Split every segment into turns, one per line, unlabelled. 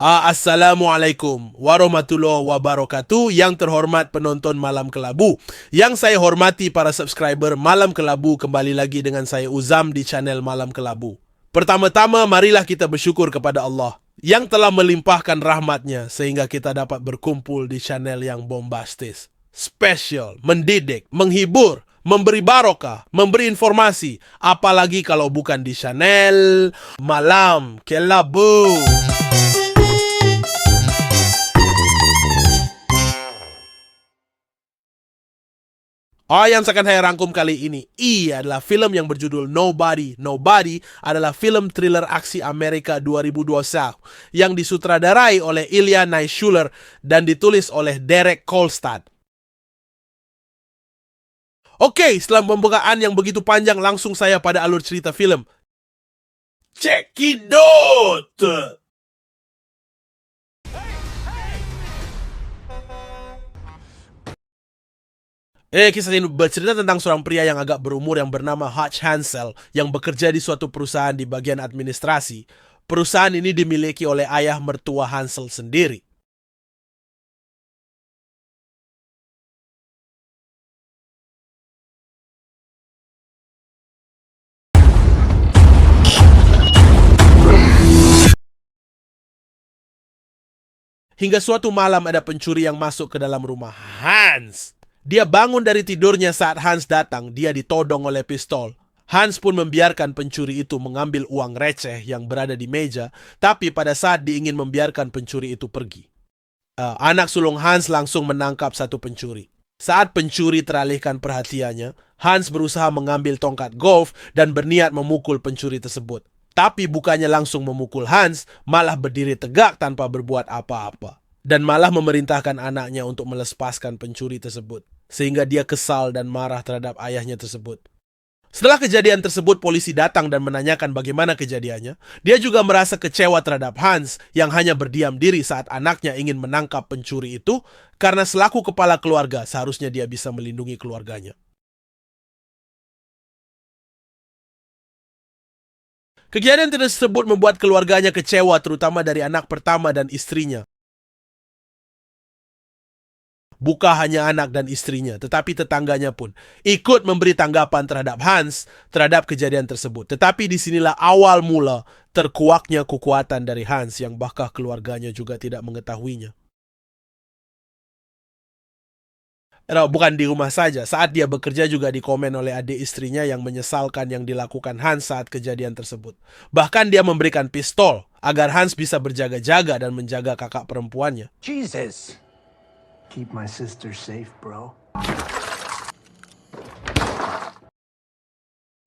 Assalamualaikum warahmatullahi wabarakatuh. Yang terhormat penonton Malam Kelabu, yang saya hormati para subscriber Malam Kelabu, kembali lagi dengan saya Uzam di channel Malam Kelabu. Pertama-tama marilah kita bersyukur kepada Allah yang telah melimpahkan rahmatnya sehingga kita dapat berkumpul di channel yang bombastis, spesial, mendidik, menghibur, memberi barokah, memberi informasi, apalagi kalau bukan di channel Malam Kelabu. Yang akan saya rangkum kali ini adalah film yang berjudul Nobody. Nobody adalah film thriller aksi Amerika 2021 yang disutradarai oleh Ilya Naishuller dan ditulis oleh Derek Kolstad. Oke, setelah pembukaan yang begitu panjang, langsung saya pada alur cerita film. Cekidot! Kisah ini bercerita tentang seorang pria yang agak berumur yang bernama Hutch Hansel yang bekerja di suatu perusahaan di bagian administrasi. Perusahaan ini dimiliki oleh ayah mertua Hansel sendiri. Hingga suatu malam ada pencuri yang masuk ke dalam rumah Hans. Dia bangun dari tidurnya saat Hans datang. Dia ditodong oleh pistol. Hans pun membiarkan pencuri itu mengambil uang receh yang berada di meja, tapi pada saat dia ingin membiarkan pencuri itu pergi, anak sulung Hans langsung menangkap satu pencuri. Saat pencuri teralihkan perhatiannya, Hans berusaha mengambil tongkat golf dan berniat memukul pencuri tersebut. Tapi bukannya langsung memukul Hans, malah berdiri tegak tanpa berbuat apa-apa. Dan malah memerintahkan anaknya untuk melepaskan pencuri tersebut. Sehingga dia kesal dan marah terhadap ayahnya tersebut. Setelah kejadian tersebut, polisi datang dan menanyakan bagaimana kejadiannya. Dia juga merasa kecewa terhadap Hans yang hanya berdiam diri saat anaknya ingin menangkap pencuri itu, karena selaku kepala keluarga seharusnya dia bisa melindungi keluarganya. Kejadian tersebut membuat keluarganya kecewa, terutama dari anak pertama dan istrinya. Bukan hanya anak dan istrinya, tetapi tetangganya pun ikut memberi tanggapan terhadap Hans terhadap kejadian tersebut. Tetapi disinilah awal mula terkuaknya kekuatan dari Hans yang bahkan keluarganya juga tidak mengetahuinya. Bukan di rumah saja, saat dia bekerja juga dikomen oleh adik istrinya yang menyesalkan yang dilakukan Hans saat kejadian tersebut. Bahkan dia memberikan pistol agar Hans bisa berjaga-jaga dan menjaga kakak perempuannya.
Jesus! Keep my sister safe, bro.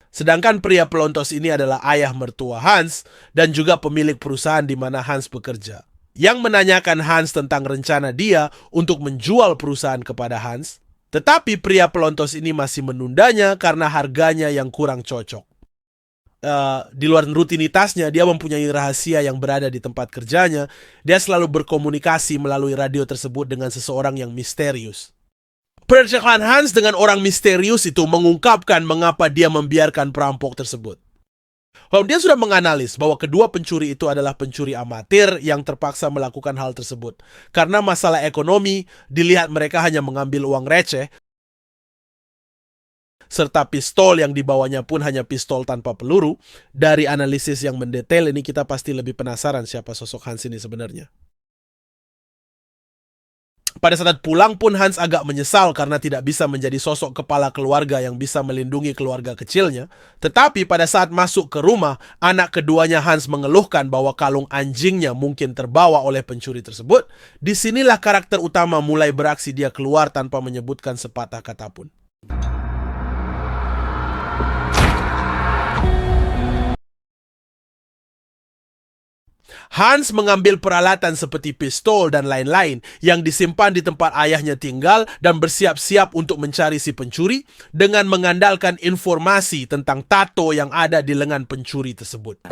Sedangkan pria pelontos ini adalah ayah mertua Hans dan juga pemilik perusahaan di mana Hans bekerja, yang menanyakan Hans tentang rencana dia untuk menjual perusahaan kepada Hans. Tetapi pria pelontos ini masih menundanya karena harganya yang kurang cocok. Di luar rutinitasnya, dia mempunyai rahasia yang berada di tempat kerjanya. Dia selalu berkomunikasi melalui radio tersebut dengan seseorang yang misterius. Percakapan Hans dengan orang misterius itu mengungkapkan mengapa dia membiarkan perampok tersebut. Dia sudah menganalisis bahwa kedua pencuri itu adalah pencuri amatir yang terpaksa melakukan hal tersebut. Karena masalah ekonomi, dilihat mereka hanya mengambil uang receh, serta pistol yang dibawanya pun hanya pistol tanpa peluru. Dari analisis yang mendetail ini, kita pasti lebih penasaran siapa sosok Hans ini sebenarnya. Pada saat pulang pun Hans agak menyesal karena tidak bisa menjadi sosok kepala keluarga yang bisa melindungi keluarga kecilnya. Tetapi pada saat masuk ke rumah, anak keduanya Hans mengeluhkan bahwa kalung anjingnya mungkin terbawa oleh pencuri tersebut. Disinilah karakter utama mulai beraksi. Dia keluar tanpa menyebutkan sepatah kata pun. Hans mengambil peralatan seperti pistol dan lain-lain yang disimpan di tempat ayahnya tinggal dan bersiap-siap untuk mencari si pencuri dengan mengandalkan informasi tentang tato yang ada di lengan pencuri tersebut.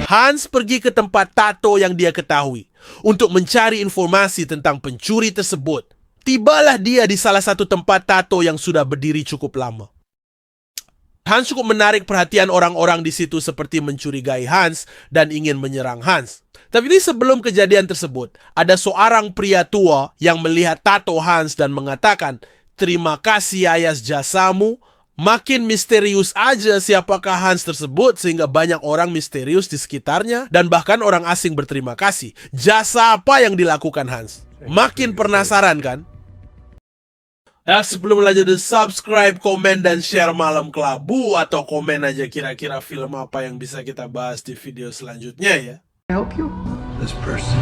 Hans pergi ke tempat tato yang dia ketahui untuk mencari informasi tentang pencuri tersebut. Tibalah dia di salah satu tempat tato yang sudah berdiri cukup lama. Hans cukup menarik perhatian orang-orang di situ seperti mencurigai Hans dan ingin menyerang Hans. Tapi ini sebelum kejadian tersebut, ada seorang pria tua yang melihat tato Hans dan mengatakan, "Terima kasih atas jasamu." Makin misterius aja siapakah Hans tersebut sehingga banyak orang misterius di sekitarnya dan bahkan orang asing berterima kasih. Jasa apa yang dilakukan Hans? Makin penasaran kan? Ya, sebelum lanjut, subscribe, komen, dan share Malam Kelabu, atau komen aja kira-kira film apa yang bisa kita bahas di video selanjutnya ya.
Help you? This person.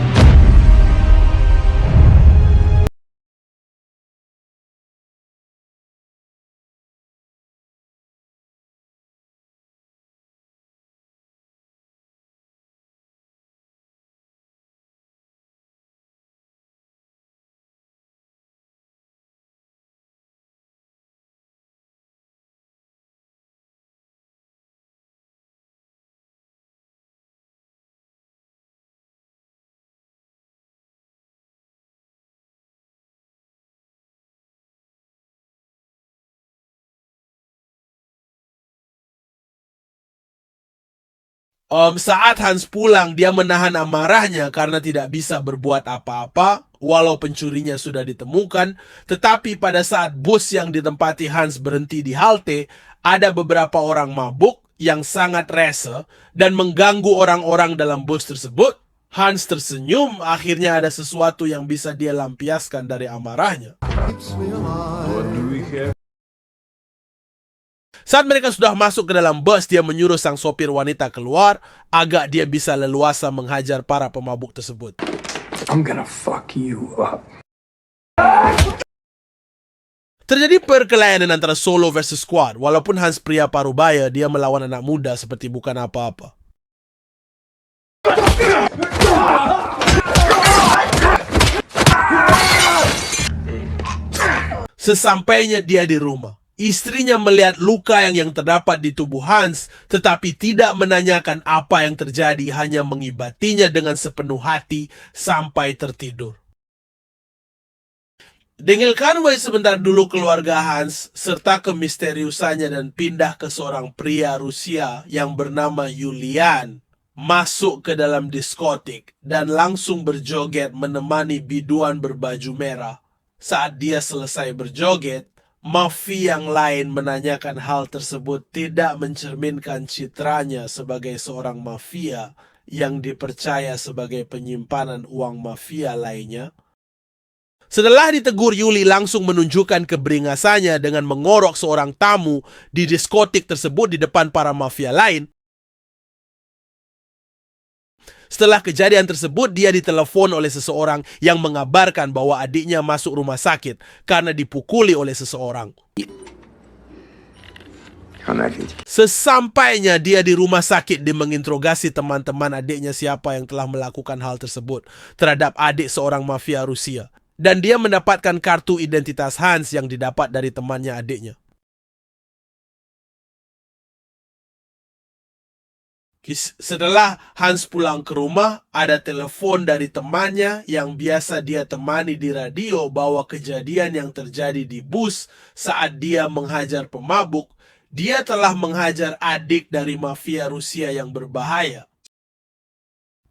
Saat Hans pulang, dia menahan amarahnya karena tidak bisa berbuat apa-apa, walau pencurinya sudah ditemukan. Tetapi pada saat bus yang ditempati Hans berhenti di halte, ada beberapa orang mabuk yang sangat rese dan mengganggu orang-orang dalam bus tersebut. Hans tersenyum, akhirnya ada sesuatu yang bisa dia lampiaskan dari amarahnya. Saat mereka sudah masuk ke dalam bus, dia menyuruh sang sopir wanita keluar agar dia bisa leluasa menghajar para pemabuk tersebut.
I'm gonna fuck you up.
Terjadi perkelahian antara solo versus squad. Walaupun Hans pria parubaya, dia melawan anak muda seperti bukan apa-apa. Sesampainya dia di rumah, istrinya melihat luka yang terdapat di tubuh Hans, tetapi tidak menanyakan apa yang terjadi, hanya mengibatinya dengan sepenuh hati sampai tertidur. Dengelkan sebentar dulu keluarga Hans, serta kemisteriusannya dan pindah ke seorang pria Rusia yang bernama Yulian. Masuk ke dalam diskotik dan langsung berjoget menemani biduan berbaju merah. Saat dia selesai berjoget, mafia yang lain menanyakan hal tersebut tidak mencerminkan citranya sebagai seorang mafia yang dipercaya sebagai penyimpanan uang mafia lainnya. Setelah ditegur, Yuli langsung menunjukkan keberingasannya dengan mengorok seorang tamu di diskotik tersebut di depan para mafia lain. Setelah kejadian tersebut, dia ditelepon oleh seseorang yang mengabarkan bahwa adiknya masuk rumah sakit karena dipukuli oleh seseorang. Sesampainya dia di rumah sakit, dia menginterogasi teman-teman adiknya siapa yang telah melakukan hal tersebut terhadap adik seorang mafia Rusia. Dan dia mendapatkan kartu identitas Hans yang didapat dari temannya adiknya. Setelah Hans pulang ke rumah, ada telepon dari temannya yang biasa dia temani di radio bahwa kejadian yang terjadi di bus saat dia menghajar pemabuk, dia telah menghajar adik dari mafia Rusia yang berbahaya.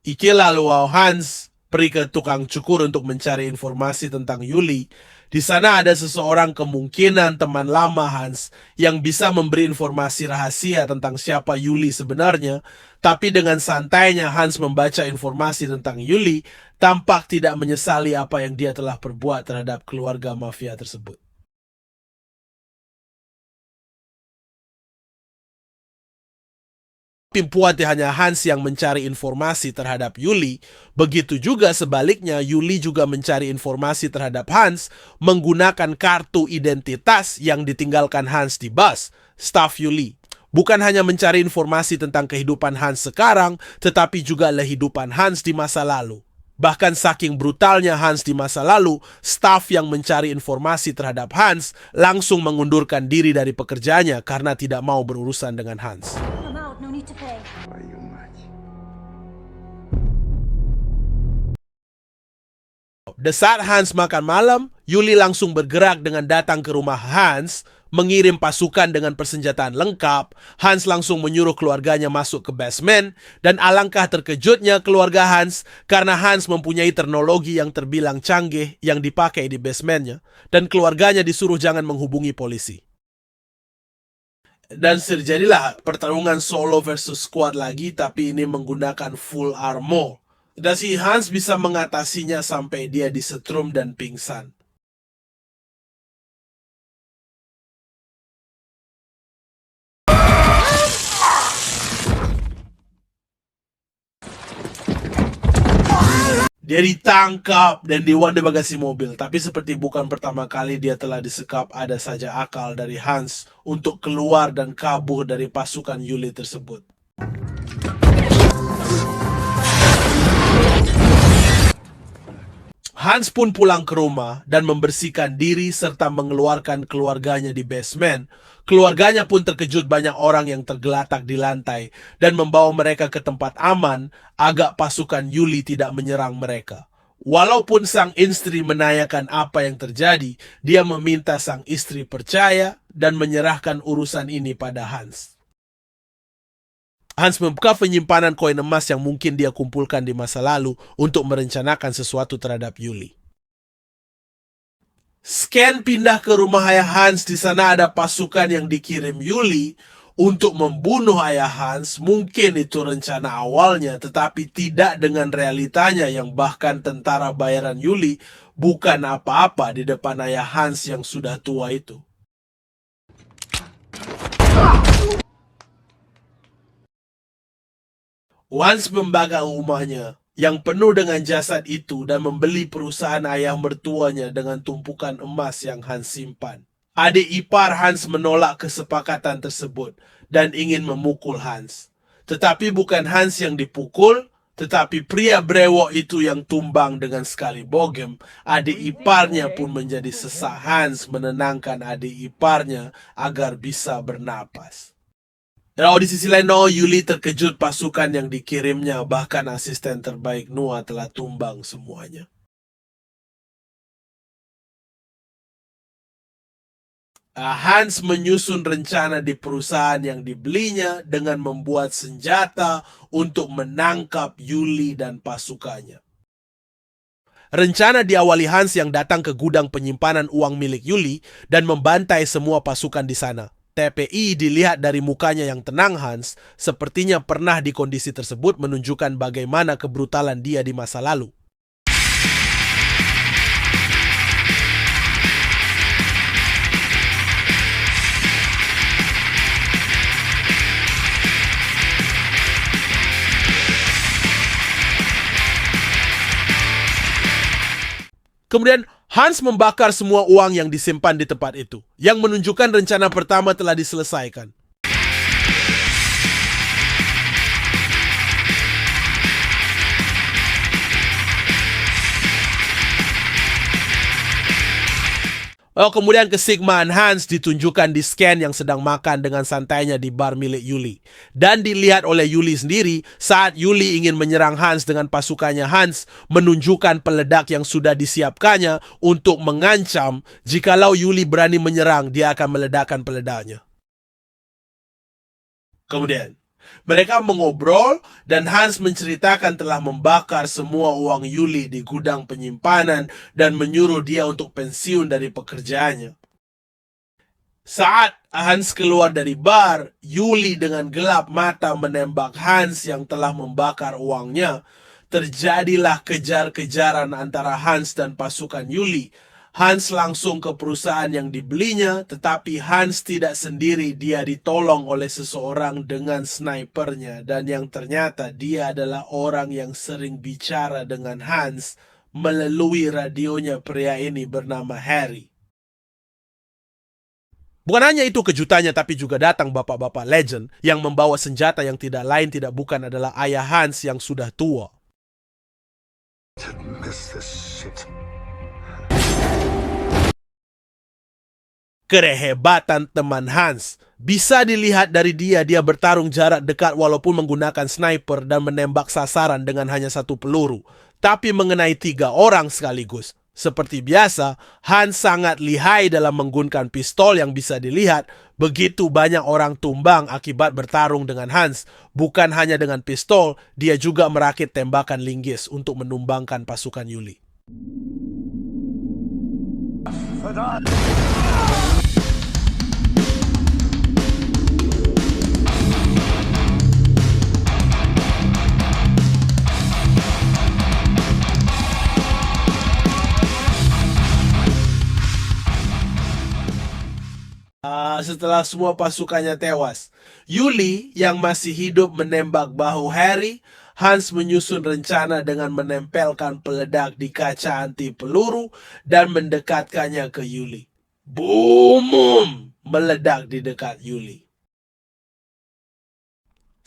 Iki lalu Hans pergi ke tukang cukur untuk mencari informasi tentang Yuli. Di sana ada seseorang, kemungkinan teman lama Hans, yang bisa memberi informasi rahasia tentang siapa Yuli sebenarnya. Tapi dengan santainya Hans membaca informasi tentang Yuli, tampak tidak menyesali apa yang dia telah perbuat terhadap keluarga mafia tersebut. Pimpuati hanya Hans yang mencari informasi terhadap Yuli, begitu juga sebaliknya Yuli juga mencari informasi terhadap Hans menggunakan kartu identitas yang ditinggalkan Hans di bus. Staf Yuli bukan hanya mencari informasi tentang kehidupan Hans sekarang, tetapi juga kehidupan Hans di masa lalu. Bahkan saking brutalnya Hans di masa lalu, staf yang mencari informasi terhadap Hans langsung mengundurkan diri dari pekerjaannya karena tidak mau berurusan dengan Hans. Dan saat Hans makan malam, Yuli langsung bergerak dengan datang ke rumah Hans, mengirim pasukan dengan persenjataan lengkap. Hans langsung menyuruh keluarganya masuk ke basement, dan alangkah terkejutnya keluarga Hans karena Hans mempunyai teknologi yang terbilang canggih yang dipakai di basementnya, dan keluarganya disuruh jangan menghubungi polisi. Dan terjadilah pertarungan solo versus squad lagi, tapi ini menggunakan full armor. Dan si Hans bisa mengatasinya sampai dia disetrum dan pingsan. Dia ditangkap dan dibawa di bagasi mobil. Tapi seperti bukan pertama kali dia telah disekap, ada saja akal dari Hans untuk keluar dan kabur dari pasukan Yuli tersebut. Hans pun pulang ke rumah dan membersihkan diri serta mengeluarkan keluarganya di basement. Keluarganya pun terkejut banyak orang yang tergeletak di lantai dan membawa mereka ke tempat aman agar pasukan Yuli tidak menyerang mereka. Walaupun sang istri menanyakan apa yang terjadi, dia meminta sang istri percaya dan menyerahkan urusan ini pada Hans. Hans membuka penyimpanan koin emas yang mungkin dia kumpulkan di masa lalu untuk merencanakan sesuatu terhadap Yuli. Scan pindah ke rumah ayah Hans. Di sana ada pasukan yang dikirim Yuli untuk membunuh ayah Hans. Mungkin itu rencana awalnya, tetapi tidak dengan realitanya yang bahkan tentara bayaran Yuli bukan apa-apa di depan ayah Hans yang sudah tua itu. Hans membakar rumahnya yang penuh dengan jasad itu dan membeli perusahaan ayah mertuanya dengan tumpukan emas yang Hans simpan. Adik ipar Hans menolak kesepakatan tersebut dan ingin memukul Hans. Tetapi bukan Hans yang dipukul, tetapi pria brewok itu yang tumbang dengan sekali bogem. Adik iparnya pun menjadi sesak. Hans menenangkan adik iparnya agar bisa bernapas. Dan di sisi lain, Yuli terkejut pasukan yang dikirimnya, bahkan asisten terbaik Noah telah tumbang semuanya. Hans menyusun rencana di perusahaan yang dibelinya dengan membuat senjata untuk menangkap Yuli dan pasukannya. Rencana diawali Hans yang datang ke gudang penyimpanan uang milik Yuli dan membantai semua pasukan di sana. TPI dilihat dari mukanya yang tenang Hans, sepertinya pernah di kondisi tersebut menunjukkan bagaimana kebrutalan dia di masa lalu. Kemudian Hans membakar semua uang yang disimpan di tempat itu, yang menunjukkan rencana pertama telah diselesaikan. Kemudian kesigmaan Hans ditunjukkan di scan yang sedang makan dengan santainya di bar milik Yuli. Dan dilihat oleh Yuli sendiri saat Yuli ingin menyerang Hans dengan pasukannya. Hans menunjukkan peledak yang sudah disiapkannya untuk mengancam jikalau Yuli berani menyerang, dia akan meledakkan peledaknya. Kemudian mereka mengobrol dan Hans menceritakan telah membakar semua uang Yuli di gudang penyimpanan dan menyuruh dia untuk pensiun dari pekerjaannya. Saat Hans keluar dari bar, Yuli dengan gelap mata menembak Hans yang telah membakar uangnya. Terjadilah kejar-kejaran antara Hans dan pasukan Yuli. Hans langsung ke perusahaan yang dibelinya, tetapi Hans tidak sendiri, dia ditolong oleh seseorang dengan snipernya, dan yang ternyata dia adalah orang yang sering bicara dengan Hans melalui radionya. Pria ini bernama Harry. Bukan hanya itu kejutannya, tapi juga datang bapak-bapak legend yang membawa senjata yang tidak lain tidak bukan adalah ayah Hans yang sudah tua. Kehebatan teman Hans bisa dilihat dari dia bertarung jarak dekat walaupun menggunakan sniper dan menembak sasaran dengan hanya satu peluru. tapi mengenai 3 orang sekaligus. Seperti biasa, Hans sangat lihai dalam menggunakan pistol yang bisa dilihat. Begitu banyak orang tumbang akibat bertarung dengan Hans. Bukan hanya dengan pistol, dia juga merakit tembakan linggis untuk menumbangkan pasukan Yuli. Setelah semua pasukannya tewas, Yuli yang masih hidup menembak bahu Harry. Hans menyusun rencana dengan menempelkan peledak di kaca anti peluru dan mendekatkannya ke Yuli. Boom! Meledak di dekat Yuli.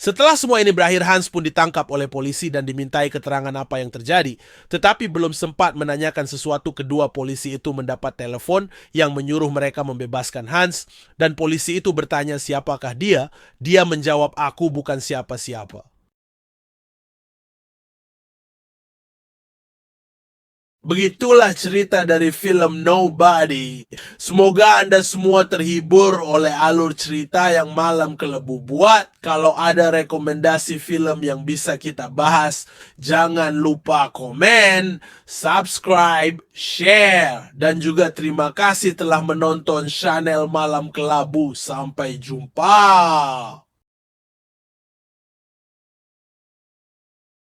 Setelah semua ini berakhir, Hans pun ditangkap oleh polisi dan dimintai keterangan apa yang terjadi. Tetapi belum sempat menanyakan sesuatu, kedua polisi itu mendapat telepon yang menyuruh mereka membebaskan Hans. Dan polisi itu bertanya siapakah dia. Dia menjawab, aku bukan siapa-siapa. Begitulah cerita dari film Nobody. Semoga Anda semua terhibur oleh alur cerita yang Malam Kelebu buat. Kalau ada rekomendasi film yang bisa kita bahas, jangan lupa komen, subscribe, share. Dan juga terima kasih telah menonton channel Malam Kelabu. Sampai jumpa.